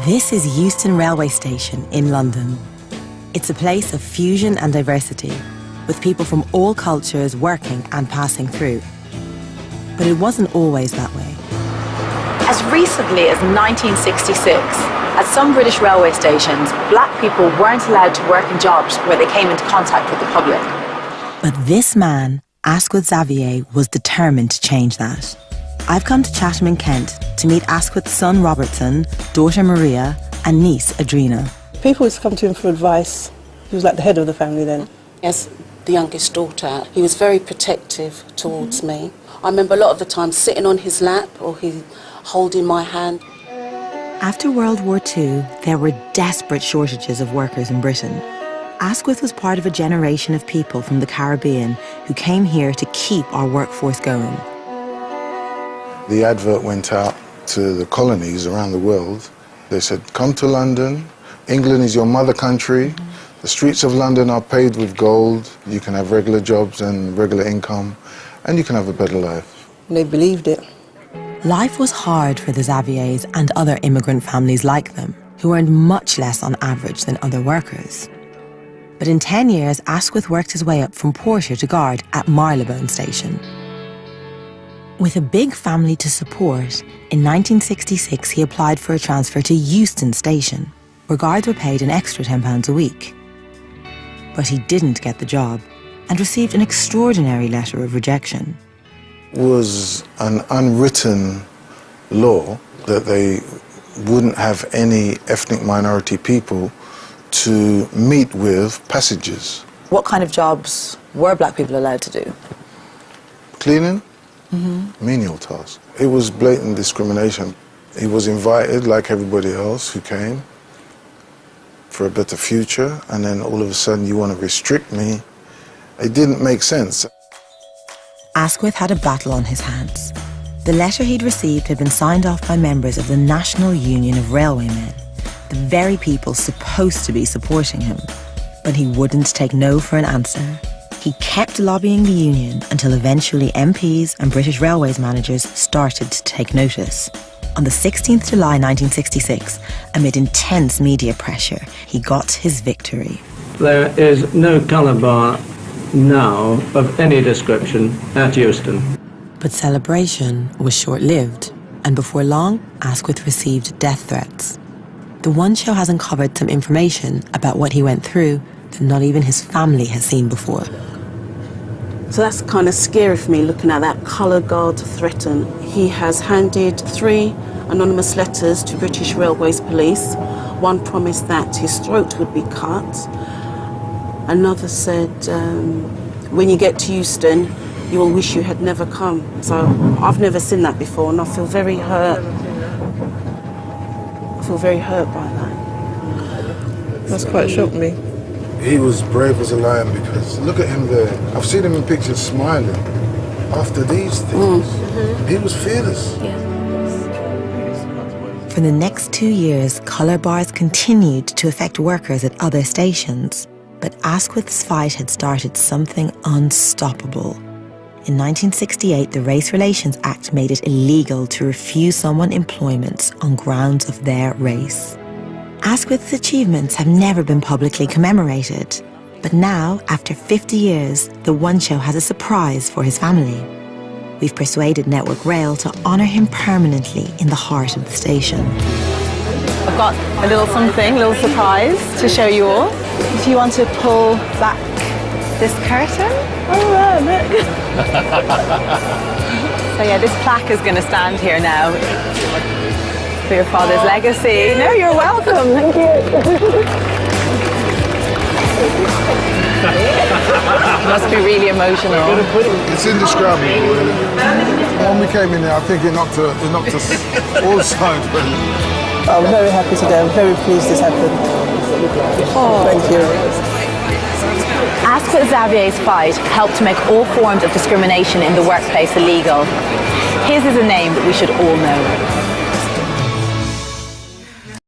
This is Euston Railway Station in London. It's a place of fusion and diversity, with people from all cultures working and passing through. But it wasn't always that way. As recently as 1966, at some British railway stations, black people weren't allowed to work in jobs where they came into contact with the public. But this man, Asquith Xavier, was determined to change that. I've come to Chatham in Kent to meet Asquith's son Robertson, daughter Maria, and niece Adrina. People used to come to him for advice. He was like the head of the family then. As the youngest daughter, he was very protective towards me. I remember a lot of the time sitting on his lap or he holding my hand. After World War II, there were desperate shortages of workers in Britain. Asquith was part of a generation of people from the Caribbean who came here to keep our workforce going. The advert went out to the colonies around the world. They said, come to London. England is your mother country. The streets of London are paved with gold. You can have regular jobs and regular income, and you can have a better life. And they believed it. Life was hard for the Xaviers and other immigrant families like them, who earned much less on average than other workers. But in 10 years, Asquith worked his way up from porter to guard at Marylebone Station. With a big family to support, in 1966 he applied for a transfer to Euston Station, where guards were paid an extra £10 a week. But he didn't get the job and received an extraordinary letter of rejection. It was an unwritten law that they wouldn't have any ethnic minority people to meet with passengers. What kind of jobs were black people allowed to do? Cleaning, menial tasks. It was blatant discrimination. He was invited, like everybody else who came, for a better future, and then all of a sudden you want to restrict me. It didn't make sense. Asquith had a battle on his hands. The letter he'd received had been signed off by members of the National Union of Railwaymen, the very people supposed to be supporting him. But he wouldn't take no for an answer. He kept lobbying the union until eventually MPs and British Railways managers started to take notice. On the 16th July 1966, amid intense media pressure, he got his victory. There is no colour bar now of any description at Euston. But celebration was short-lived, and before long, Asquith received death threats. The One Show has uncovered some information about what he went through that not even his family has seen before. So that's kind of scary for me, looking at that colour guard threaten. He has handed 3 anonymous letters to British Railways Police. One promised that his throat would be cut. Another said, when you get to Euston, you will wish you had never come. So I've never seen that before, and I feel very hurt. I feel very hurt by that. That's quite shocked me. He was brave as a lion because look at him there. I've seen him in pictures smiling after these things. He was fearless. For the next 2 years, colour bars continued to affect workers at other stations. But Asquith's fight had started something unstoppable. In 1968, the Race Relations Act made it illegal to refuse someone employment on grounds of their race. Asquith's achievements have never been publicly commemorated. But now, after 50 years, the One Show has a surprise for his family. We've persuaded Network Rail to honour him permanently in the heart of the station. I've got a little something, a little surprise to show you all. If you want to pull back this curtain. Oh, wow, look. So yeah, this plaque is going to stand here now for your father's legacy. No, you're welcome. Thank you. Must be really emotional. It's indescribable, really. When we came in there, I think it knocked us all sides. I'm very happy today. I'm very pleased this happened. Oh, thank you. Asquith Xavier's fight helped to make all forms of discrimination in the workplace illegal. His is a name that we should all know.